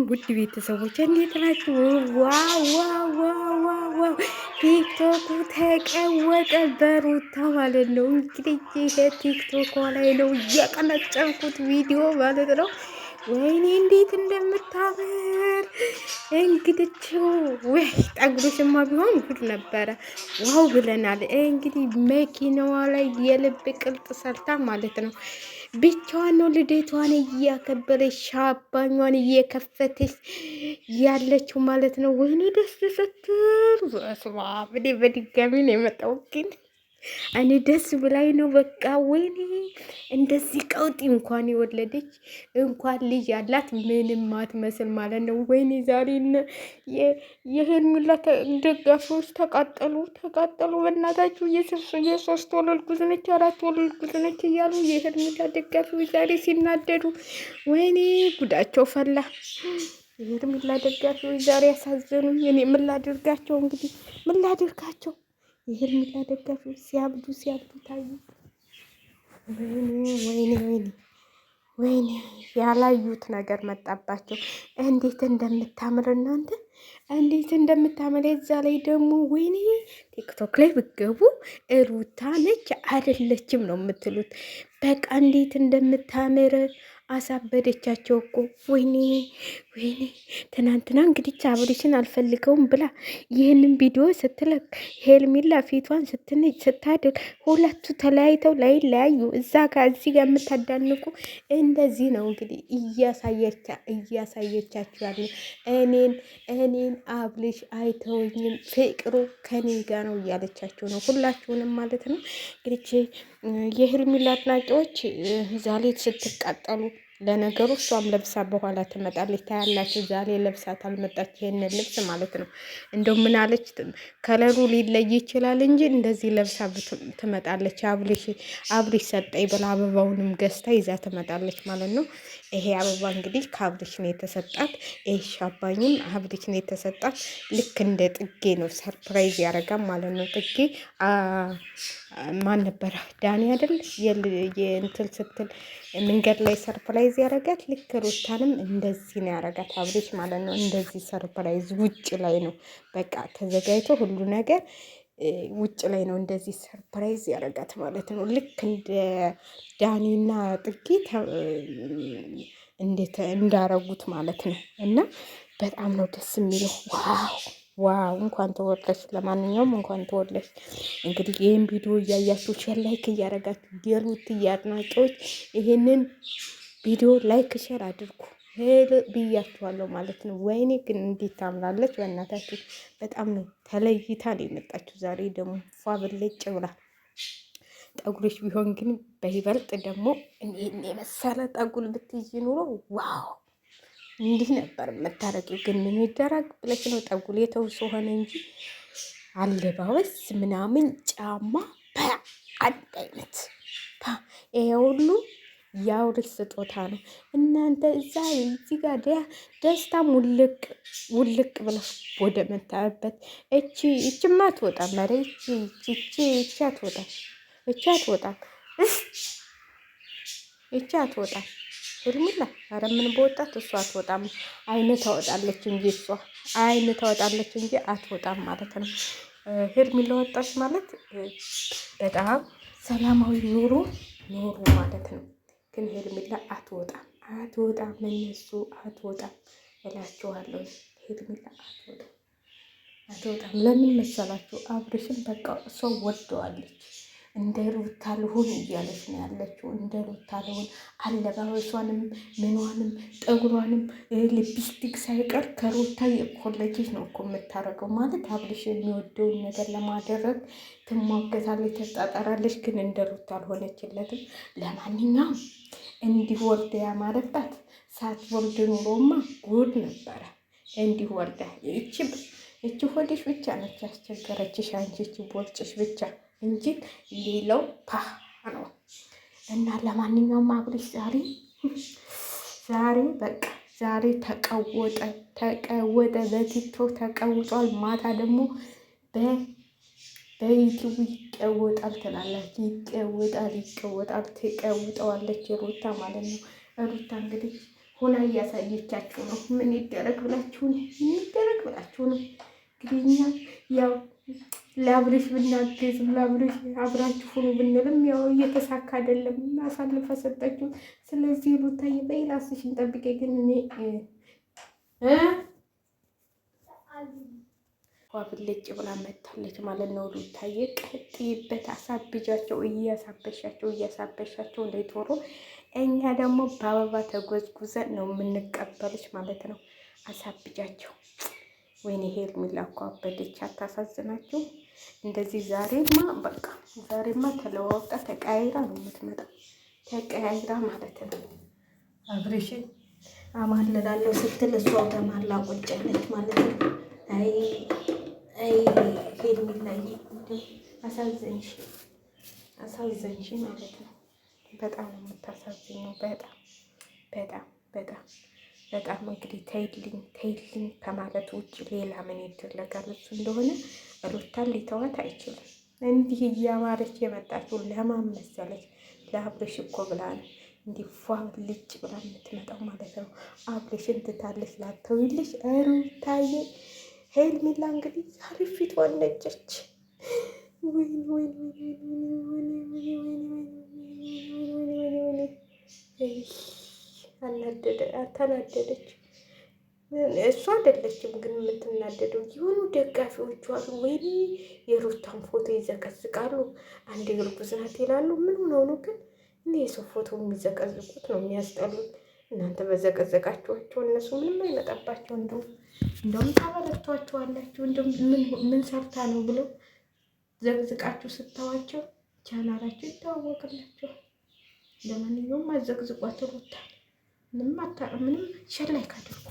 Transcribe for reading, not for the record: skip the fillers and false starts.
ውድ ቤተሰቦች እንዴት ናችሁ? ዋው ዋው ዋው ዋው ዋው! ቲክቶኩ ተቀወጠ በሩታ ማለት ነው። እንግዲህ ይሄ ቲክቶክ ላይ ነው እያቀነጨብኩት ቪዲዮ ማለት ነው። ወይኔ እንዴት እንደምታምር እንግዲህ ወይ ጠጉርሽማ ቢሆን ጉድ ነበረ። ዋው ብለናል። እንግዲህ መኪናዋ ላይ የልብ ቅልጥ ሰርታ ማለት ነው። ብቻዋን ነው ልደቷን እያከበረች ሻባኟን እየከፈተች ያለችው ማለት ነው። ወይኔ ደስ ስትል በስመ አብ! እኔ በድጋሚ ነው የመጣው ግን እኔ ደስ ብላኝ ነው በቃ። ወይኔ እንደዚህ ቀውጢ እንኳን የወለደች እንኳን ልጅ ያላት ምንም አትመስል ማለት ነው። ወይኔ ዛሬ የሄርሜላ ደጋፊዎች ተቃጠሉ ተቃጠሉ። በእናታችሁ የሶስት ወር እርጉዝ ነች፣ አራት ወር እርጉዝ ነች እያሉ የሄርሜላ ደጋፊዎች ዛሬ ሲናደዱ ወይኔ ጉዳቸው ፈላ። የሄርሜላ ደጋፊዎች ዛሬ ያሳዘኑኝ። እኔ ምን ላድርጋቸው እንግዲህ ምን ላድርጋቸው? የሄርሜላ ደጋፊዎች ሲያብዱ ታዩ። ወይኔ ወይኔ ወይኔ ወይኔ ያላዩት ነገር መጣባቸው። እንዴት እንደምታምር እናንተ እንዴት እንደምታምር። የዛ ላይ ደግሞ ወይኔ ቲክቶክ ላይ ብገቡ ሩታ ነች አይደለችም ነው የምትሉት። በቃ እንዴት እንደምታምር አሳበደቻቸው እኮ። ወይኔ ወይኔ ትናንትና እንግዲህ አብሬሽን አልፈልገውም ብላ ይህንን ቪዲዮ ስትለቅ ሄርሜላ ፊቷን ስትንጭ ስታድር ሁለቱ ተለያይተው ላይለያዩ እዛ ጋር እዚህ ጋር የምታዳንቁ እንደዚህ ነው እንግዲህ እያሳየቻችሁ ያለ እኔን አብልሽ አይተውኝም ፍቅሩ ከኔ ጋር ነው እያለቻችሁ ነው ሁላችሁንም ማለት ነው። እንግዲህ የሄርሜላ አድናቂዎች ዛሬ ስትቃጠሉ ለነገሩ እሷም ለብሳ በኋላ ትመጣለች ታያላችሁ። ዛሬ ለብሳት አልመጣች ይሄንን ልብስ ማለት ነው። እንደው ምን አለች ከለሩ ሊለይ ይችላል እንጂ እንደዚህ ለብሳ ትመጣለች። አብሪሽ ሰጠኝ ብላ አበባውንም ገዝታ ይዛ ትመጣለች ማለት ነው። ይሄ አበባ እንግዲህ ከአብሪሽ ነው የተሰጣት። ይሄ ሻባኝም አብሪሽ ነው የተሰጣት። ልክ እንደ ጥጌ ነው ሰርፕራይዝ ያደርጋል ማለት ነው። ጥጌ ማን ነበረ ዳኒ አይደል የእንትን ስትል መንገድ ላይ ሰርፕራይዝ ያደረጋት። ልክ ሩታንም እንደዚህ ነው ያደረጋት አብሪሽ ማለት ነው። እንደዚህ ሰርፕራይዝ ውጭ ላይ ነው በቃ ተዘጋጅቶ ሁሉ ነገር ውጭ ላይ ነው እንደዚህ ሰርፕራይዝ ያደረጋት ማለት ነው። ልክ እንደ ዳኒና ጥጌ እንዴት እንዳረጉት ማለት ነው። እና በጣም ነው ደስ የሚለው። ዋው ዋው! እንኳን ተወለድሽ። ለማንኛውም እንኳን ተወለድሽ። እንግዲህ ይህን ቪዲዮ እያያችሁ ሼር ላይክ እያደረጋችሁ የሩት አድናቂዎች ይሄንን ቪዲዮ ላይክ ሼር አድርጉ ብያችኋለሁ ማለት ነው። ወይኔ ግን እንዴት ታምራለች በእናታችሁ! በጣም ነው ተለይታ ነው የመጣችሁ። ዛሬ ደግሞ ፏ ብልጭ ብላ ጠጉሮች ቢሆን ግን በይበልጥ ደግሞ ይህን የመሰለ ጠጉር ብትይዥ ኑሮ ዋው እንዲህ ነበር የምታረቂው። ግን ምን ይደረግ ብለሽ ነው ጠጉር የተውሶ ሆነ እንጂ አለባበስ ምናምን ጫማ አንድ አይነት ይሄ ሁሉ የአብሪሽ ስጦታ ነው። እናንተ እዚህ ጋር ደስታም ውልቅ ብለሽ ወደ መታበት እችማ አትወጣም። ኧረ እቺ አትወጣም ሄርሜላ ኧረ ምን በወጣት እሷ አትወጣም። አይን ታወጣለች እንጂ አትወጣም ማለት ነው። ሄርሜላ ወጣች ማለት በጣም ሰላማዊ ኑሮ ማለት ነው። ግን ሄርሜላ አትወጣም እነሱ አትወጣም እላችኋለሁ። ሄርሜላ አትወጣም። ለምን መሰላችሁ? አብርሽን በቃ እሷ ወደዋለች። እንደ ሩታ ልሁን እያለች ነው ያለችው። እንደ ሩታ ልሁን አለባበሷንም ምኗንም ጠጉሯንም ሊፕስቲክ ሳይቀር ከሩታ የኮሌጅ ነው እኮ የምታደርገው። ማለት አብርሽ የሚወደውን ነገር ለማደረግ ትሟገታለች፣ ተጣጠራለች። ግን እንደ ሩታ አልሆነችለትም። ለማንኛውም እንዲህ ወልዳ ያማረባት ሳትወልድ ኑሮማ ጉድ ነበረ። እንዲህ ወልዳ እቺ ሆድሽ ብቻ ነች ያስቸገረችሽ፣ አንቺ እቺ ቦርጭሽ ብቻ እንጂ ሌላው ነው። እና ለማንኛውም አብርሽ ዛሬ ተቀወጠ በቲክቶክ ተቀውጧል። ማታ ደግሞ በዩቲዩብ ይቀወጣል ትላላችሁ። ይቀወጣል ትቀውጠዋለች ሩታ ማለት ነው። ሩታ እንግዲህ ሆና እያሳየቻችሁ ነው። ምን ይደረግ ብላችሁ ነው? ምን ይደረግ ብላችሁ ነው? እንግዲህ እኛ ያው ለአብርሽ ብናግዝ ለአብርሽ አብራችሁ ሁኑ ብንልም ያው እየተሳካ አይደለም። አሳልፈ ሰጠችው። ስለዚህ ሩታዬ በይ ራስሽን ጠብቄ። ግን እኔ ብልጭ ብላ መታለች ማለት ነው። ሩታዬ ቀጥይበት፣ አሳብጃቸው፣ እያሳበሻቸው እንደቶሎ እኛ ደግሞ በአበባ ተጎዝጉዘን ነው የምንቀበልሽ ማለት ነው። አሳብጃቸው። ወይኔ ሄርሜላ እኮ አበደች። አታሳዝናችሁ? እንደዚህ ዛሬማ ተለዋውጣ ተቀያይራ ነው የምትመጣው። ተቀያይራ ማለት ነው። አብርሽን አማልላለሁ ስትል እሷው ተማላ ቁጭ ያለች ማለት ነው። አይ ሄርሜላዬ አሳዘንሽ ማለት ነው። በጣም ነው የምታሳዝኘው። በጣም እንግዲህ ተይልኝ ከማለት ውጭ ሌላ ምን ይደረጋል? እሱ እንደሆነ ሩታን ሊተዋት አይችልም። እንዲህ እያማረች የመጣችው ለማን መሰለች? ለአብርሽ እኮ ብላ ነው እንዲህ ፏ ልጭ ብላ የምትመጣው ማለት ነው። አብርሽን ትታለች ላተውልሽ ሩታዬ። ሄርሜላ እንግዲህ ዛሬ ፊቷን ነጨች። ተናደደች። እሱ አይደለችም ግን የምትናደደው የሆኑ ደጋፊዎቿ አሉ። ወይኔ የሩታን ፎቶ ይዘቀዝቃሉ። አንድ እርጉዝ ናት ይላሉ። ምን ሆነው ነው ግን? እኔ የሰው ፎቶ የሚዘቀዝቁት ነው የሚያስጠሉት። እናንተ በዘቀዘቃችኋቸው እነሱ ምንም አይመጣባቸው። እንደውም ታበረቷቸዋላችሁ። እንደውም ምን ሰርታ ነው ብለው ዘቅዝቃችሁ ስተዋቸው ቻናላችሁ ይተዋወቅላችኋል። ለማንኛውም አዘቅዝቋት ሩታ ምንም ሸር ላይ ካደርጉ